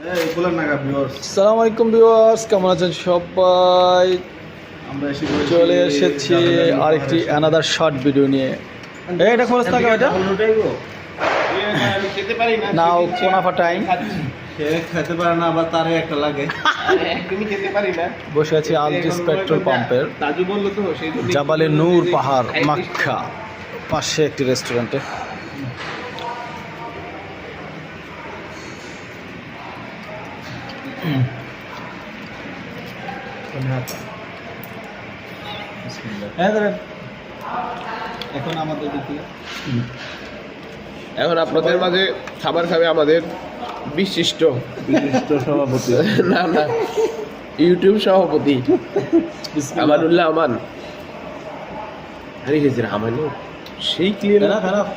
আসসালামু আলাইকুম ভিউয়ার্স, কেমন আছেন সবাই? চলে এসেছি আরেকটি অ্যানাদার শর্ট ভিডিও নিয়ে। এটা খরচ থাকে ওইটা নাও কোনাফা টাইম খেতে পারে না, আবার তারে একটা লাগে। একদমই খেতে পারি না। বসে আছি আলটিস পেট্রোল পাম্পের তাজু বললো তো সেই জাবালে নূর পাহাড় মক্কা পাশে একটি রেস্টুরেন্টে। এখন আমাদের দিকে এখন আপনাদের মাঝে খাবার খাবে আমাদের বিশিষ্ট সভাপতি না ইউটিউব সভাপতি আমানুল্লাহ আমান। আরে আমানু সেই ক্লিয়ার খারাপ